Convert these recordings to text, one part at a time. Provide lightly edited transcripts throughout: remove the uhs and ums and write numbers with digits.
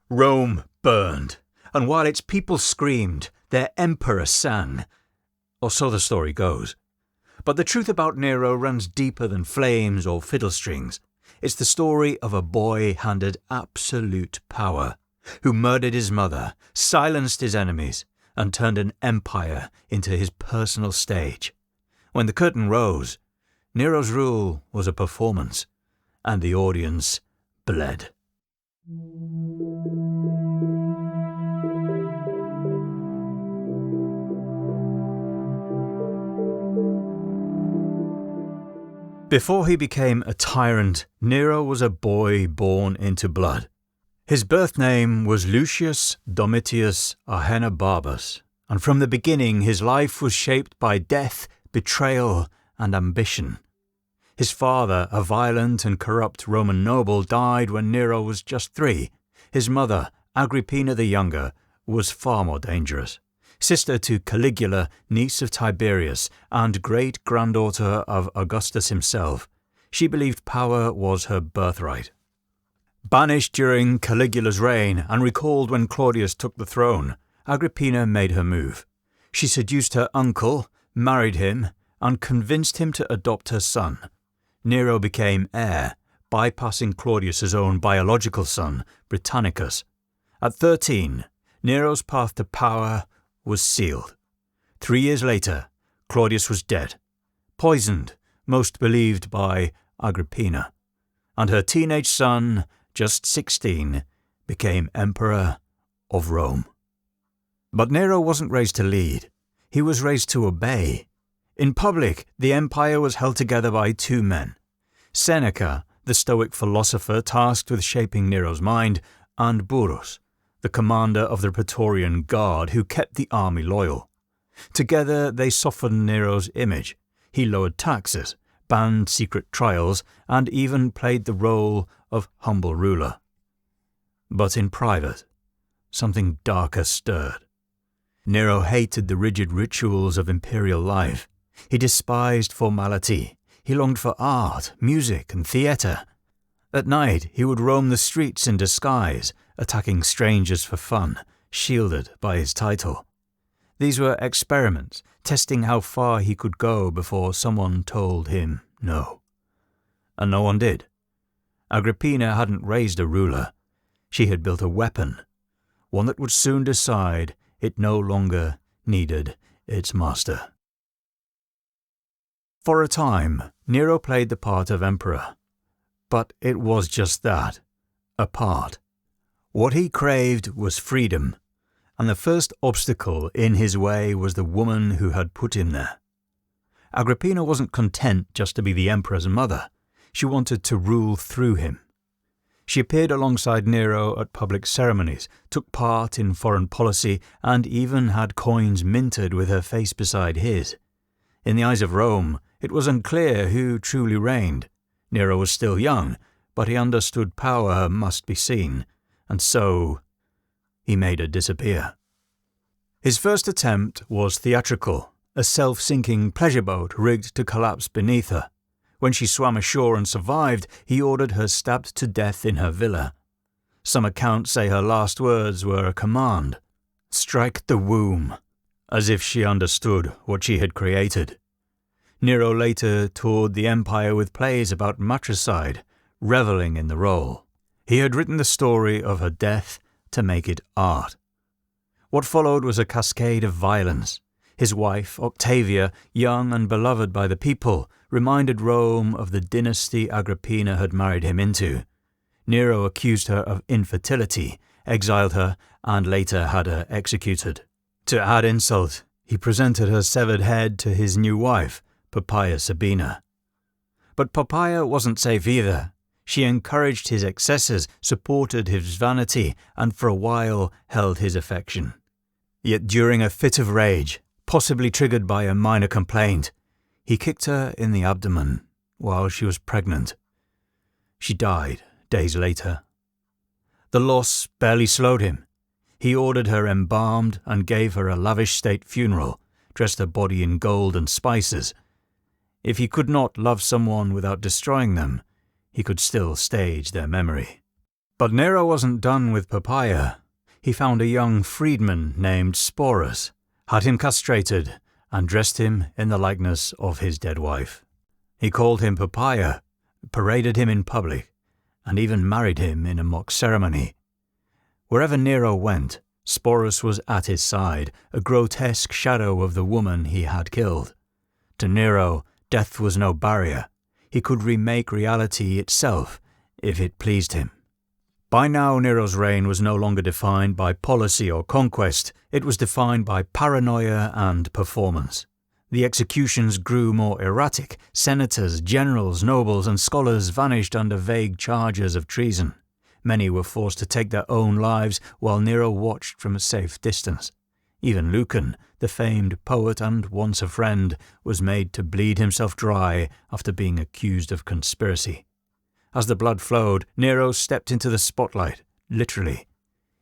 Rome burned, and while its people screamed, their emperor sang. Or so the story goes. But the truth about Nero runs deeper than flames or fiddle strings. It's the story of a boy handed absolute power, who murdered his mother, silenced his enemies, and turned an empire into his personal stage. When the curtain rose, Nero's rule was a performance, and the audience bled. Before he became a tyrant, Nero was a boy born into blood. His birth name was Lucius Domitius Ahenobarbus, and from the beginning his life was shaped by death, betrayal, and ambition. His father, a violent and corrupt Roman noble, died when Nero was just 3. His mother, Agrippina the Younger, was far more dangerous. Sister to Caligula, niece of Tiberius, and great-granddaughter of Augustus himself, she believed power was her birthright. Banished during Caligula's reign and recalled when Claudius took the throne, Agrippina made her move. She seduced her uncle, married him, and convinced him to adopt her son. Nero became heir, bypassing Claudius's own biological son, Britannicus. At 13, Nero's path to power was sealed. 3 years later, Claudius was dead, poisoned, most believed by Agrippina, and her teenage son, just 16, became emperor of Rome. But Nero wasn't raised to lead. He was raised to obey. In public, the empire was held together by 2 men. Seneca, the Stoic philosopher tasked with shaping Nero's mind, and Burrus, the commander of the Praetorian Guard who kept the army loyal. Together they softened Nero's image. He lowered taxes, banned secret trials, and even played the role of humble ruler. But in private, something darker stirred. Nero hated the rigid rituals of imperial life. He despised formality. He longed for art, music, and theatre. At night, he would roam the streets in disguise, attacking strangers for fun, shielded by his title. These were experiments, testing how far he could go before someone told him no. And no one did. Agrippina hadn't raised a ruler. She had built a weapon, one that would soon decide it no longer needed its master. For a time, Nero played the part of emperor. But it was just that, a part. What he craved was freedom, and the first obstacle in his way was the woman who had put him there. Agrippina wasn't content just to be the emperor's mother. She wanted to rule through him. She appeared alongside Nero at public ceremonies, took part in foreign policy, and even had coins minted with her face beside his. In the eyes of Rome, it was unclear who truly reigned. Nero was still young, but he understood power must be seen, and so he made her disappear. His first attempt was theatrical, a self-sinking pleasure boat rigged to collapse beneath her. When she swam ashore and survived, he ordered her stabbed to death in her villa. Some accounts say her last words were a command, "Strike the womb," as if she understood what she had created. Nero later toured the empire with plays about matricide, reveling in the role. He had written the story of her death to make it art. What followed was a cascade of violence. His wife, Octavia, young and beloved by the people, reminded Rome of the dynasty Agrippina had married him into. Nero accused her of infertility, exiled her, and later had her executed. To add insult, he presented her severed head to his new wife, Poppaea Sabina. But Poppaea wasn't safe either. She encouraged his excesses, supported his vanity, and for a while held his affection. Yet during a fit of rage, possibly triggered by a minor complaint, he kicked her in the abdomen while she was pregnant. She died days later. The loss barely slowed him. He ordered her embalmed and gave her a lavish state funeral, dressed her body in gold and spices. If he could not love someone without destroying them, he could still stage their memory. But Nero wasn't done with papaya. He found a young freedman named Sporus, had him castrated, and dressed him in the likeness of his dead wife. He called him Papaya, paraded him in public, and even married him in a mock ceremony. Wherever Nero went, Sporus was at his side, a grotesque shadow of the woman he had killed. To Nero, death was no barrier. He could remake reality itself if it pleased him. By now, Nero's reign was no longer defined by policy or conquest. It was defined by paranoia and performance. The executions grew more erratic. Senators, generals, nobles, and scholars vanished under vague charges of treason. Many were forced to take their own lives while Nero watched from a safe distance. Even Lucan, the famed poet and once a friend, was made to bleed himself dry after being accused of conspiracy. As the blood flowed, Nero stepped into the spotlight, literally.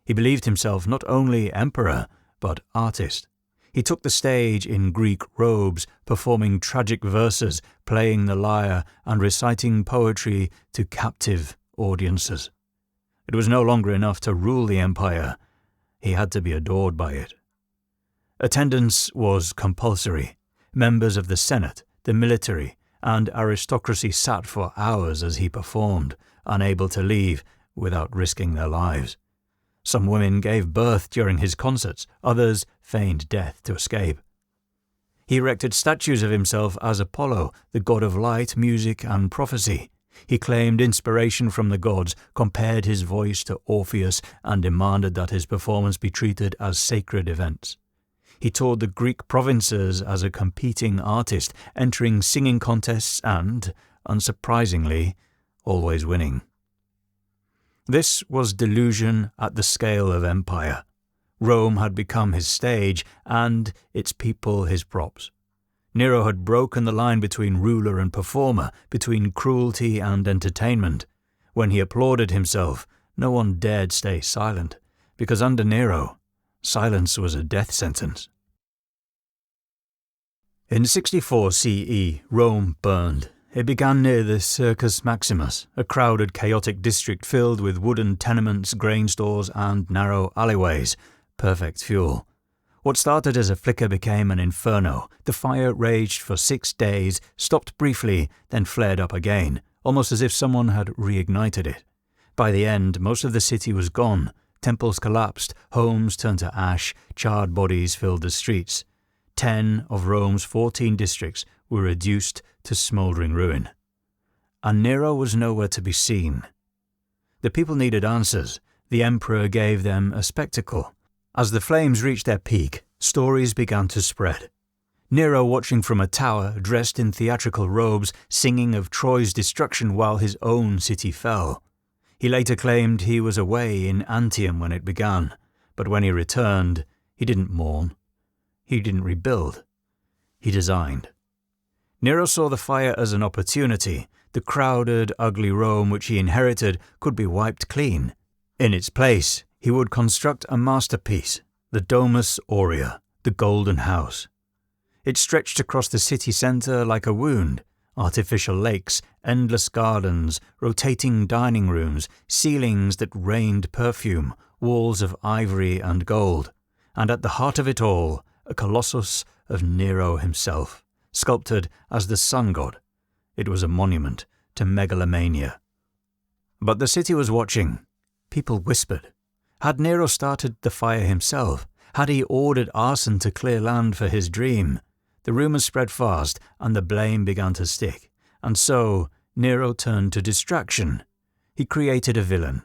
He believed himself not only emperor, but artist. He took the stage in Greek robes, performing tragic verses, playing the lyre, and reciting poetry to captive audiences. It was no longer enough to rule the empire. He had to be adored by it. Attendance was compulsory. Members of the Senate, the military, and aristocracy sat for hours as he performed, unable to leave without risking their lives. Some women gave birth during his concerts, others feigned death to escape. He erected statues of himself as Apollo, the god of light, music, and prophecy. He claimed inspiration from the gods, compared his voice to Orpheus, and demanded that his performance be treated as sacred events. He toured the Greek provinces as a competing artist, entering singing contests and, unsurprisingly, always winning. This was delusion at the scale of empire. Rome had become his stage, and its people his props. Nero had broken the line between ruler and performer, between cruelty and entertainment. When he applauded himself, no one dared stay silent, because under Nero, silence was a death sentence. In 64 CE, Rome burned. It began near the Circus Maximus, a crowded, chaotic district filled with wooden tenements, grain stores, and narrow alleyways. Perfect fuel. What started as a flicker became an inferno. The fire raged for 6 days, stopped briefly, then flared up again, almost as if someone had reignited it. By the end, most of the city was gone. Temples collapsed, homes turned to ash, charred bodies filled the streets. 10 of Rome's 14 districts were reduced to smouldering ruin. And Nero was nowhere to be seen. The people needed answers. The emperor gave them a spectacle. As the flames reached their peak, stories began to spread. Nero watching from a tower, dressed in theatrical robes, singing of Troy's destruction while his own city fell. He later claimed he was away in Antium when it began, but when he returned, he didn't mourn. He didn't rebuild. He designed. Nero saw the fire as an opportunity. The crowded, ugly Rome which he inherited could be wiped clean. In its place, he would construct a masterpiece, the Domus Aurea, the Golden House. It stretched across the city centre like a wound. Artificial lakes, endless gardens, rotating dining rooms, ceilings that rained perfume, walls of ivory and gold. And at the heart of it all, a colossus of Nero himself, sculpted as the sun god. It was a monument to megalomania. But the city was watching. People whispered. Had Nero started the fire himself? Had he ordered arson to clear land for his dream? The rumours spread fast, and the blame began to stick. And so Nero turned to distraction. He created a villain.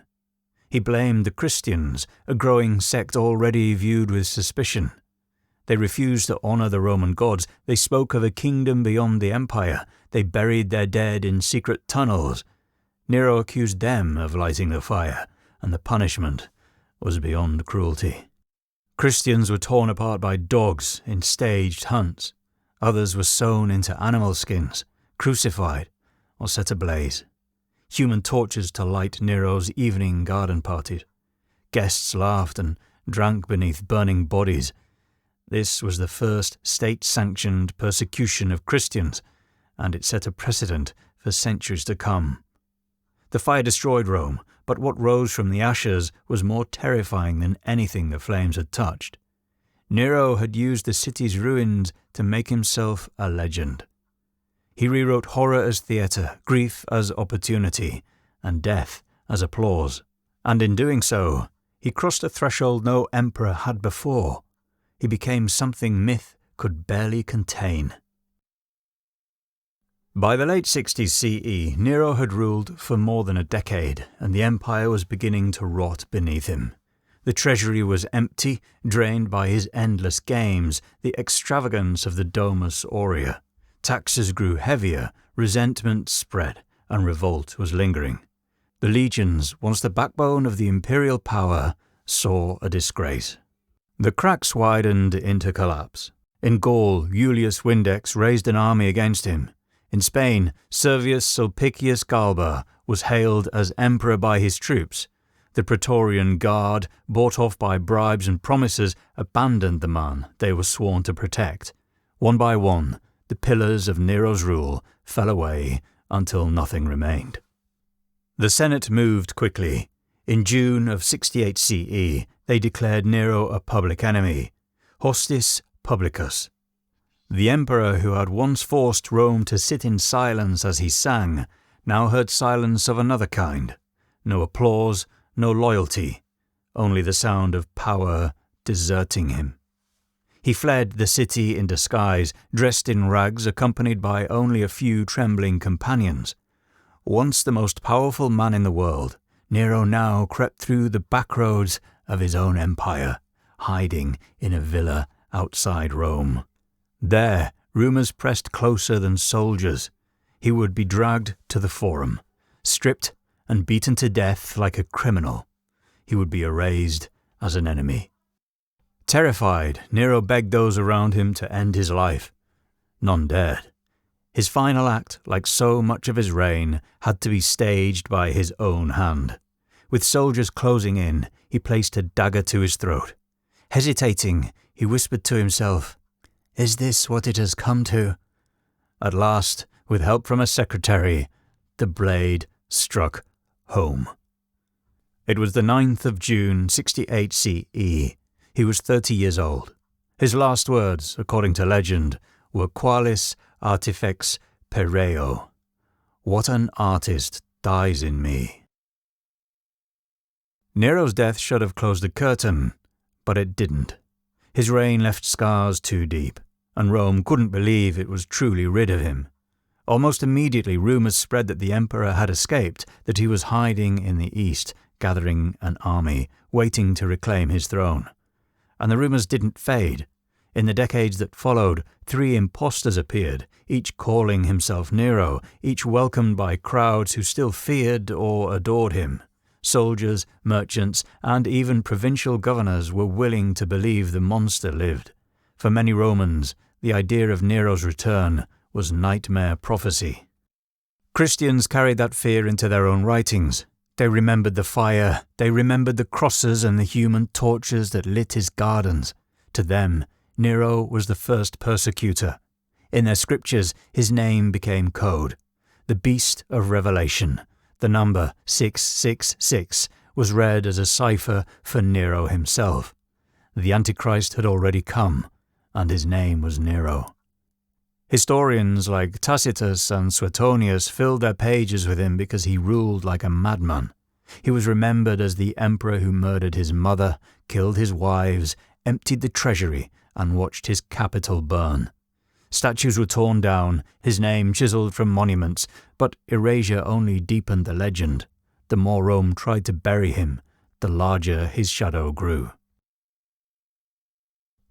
He blamed the Christians, a growing sect already viewed with suspicion. They refused to honour the Roman gods. They spoke of a kingdom beyond the empire. They buried their dead in secret tunnels. Nero accused them of lighting the fire, and the punishment was beyond cruelty. Christians were torn apart by dogs in staged hunts. Others were sewn into animal skins, crucified, or set ablaze. Human torches to light Nero's evening garden parties. Guests laughed and drank beneath burning bodies. This was the first state-sanctioned persecution of Christians, and it set a precedent for centuries to come. The fire destroyed Rome, but what rose from the ashes was more terrifying than anything the flames had touched. Nero had used the city's ruins to make himself a legend. He rewrote horror as theatre, grief as opportunity, and death as applause. And in doing so, he crossed a threshold no emperor had before. He became something myth could barely contain. By the late 60s CE, Nero had ruled for more than a decade, and the empire was beginning to rot beneath him. The treasury was empty, drained by his endless games, the extravagance of the Domus Aurea. Taxes grew heavier, resentment spread, and revolt was lingering. The legions, once the backbone of the imperial power, saw a disgrace. The cracks widened into collapse. In Gaul, Julius Vindex raised an army against him. In Spain, Servius Sulpicius Galba was hailed as emperor by his troops. The Praetorian Guard, bought off by bribes and promises, abandoned the man they were sworn to protect. One by one, the pillars of Nero's rule fell away until nothing remained. The Senate moved quickly. In June of 68 CE, they declared Nero a public enemy, hostis publicus. The emperor who had once forced Rome to sit in silence as he sang, now heard silence of another kind. No applause, no loyalty, only the sound of power deserting him. He fled the city in disguise, dressed in rags, accompanied by only a few trembling companions. Once the most powerful man in the world, Nero now crept through the back roads of his own empire, hiding in a villa outside Rome. There, rumours pressed closer than soldiers. He would be dragged to the Forum, stripped and beaten to death like a criminal. He would be erased as an enemy. Terrified, Nero begged those around him to end his life. None dared. His final act, like so much of his reign, had to be staged by his own hand. With soldiers closing in, he placed a dagger to his throat. Hesitating, he whispered to himself, "Is this what it has come to?" At last, with help from a secretary, the blade struck home. It was the 9th of June, 68 CE. He was 30 years old. His last words, according to legend, were "Qualis artifex pereo." What an artist dies in me. Nero's death should have closed the curtain, but it didn't. His reign left scars too deep, and Rome couldn't believe it was truly rid of him. Almost immediately, rumours spread that the emperor had escaped, that he was hiding in the east, gathering an army, waiting to reclaim his throne. And the rumours didn't fade. In the decades that followed, 3 impostors appeared, each calling himself Nero, each welcomed by crowds who still feared or adored him. Soldiers, merchants, and even provincial governors were willing to believe the monster lived. For many Romans, the idea of Nero's return was nightmare prophecy. Christians carried that fear into their own writings. They remembered the fire, they remembered the crosses and the human torches that lit his gardens. To them, Nero was the first persecutor. In their scriptures, his name became code. The beast of Revelation, the number 666, was read as a cipher for Nero himself. The Antichrist had already come, and his name was Nero. Historians like Tacitus and Suetonius filled their pages with him because he ruled like a madman. He was remembered as the emperor who murdered his mother, killed his wives, emptied the treasury, and watched his capital burn. Statues were torn down, his name chiseled from monuments, but erasure only deepened the legend. The more Rome tried to bury him, the larger his shadow grew.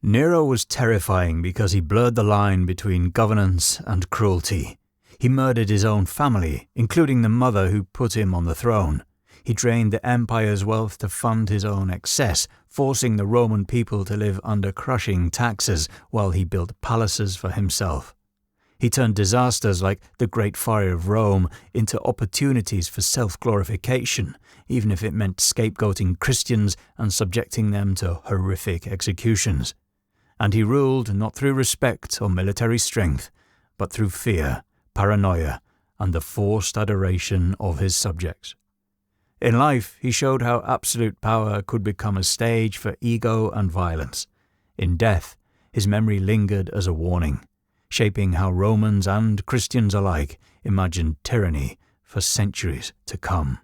Nero was terrifying because he blurred the line between governance and cruelty. He murdered his own family, including the mother who put him on the throne. He drained the empire's wealth to fund his own excess, forcing the Roman people to live under crushing taxes while he built palaces for himself. He turned disasters like the Great Fire of Rome into opportunities for self-glorification, even if it meant scapegoating Christians and subjecting them to horrific executions. And he ruled not through respect or military strength, but through fear, paranoia, and the forced adoration of his subjects. In life, he showed how absolute power could become a stage for ego and violence. In death, his memory lingered as a warning, shaping how Romans and Christians alike imagined tyranny for centuries to come.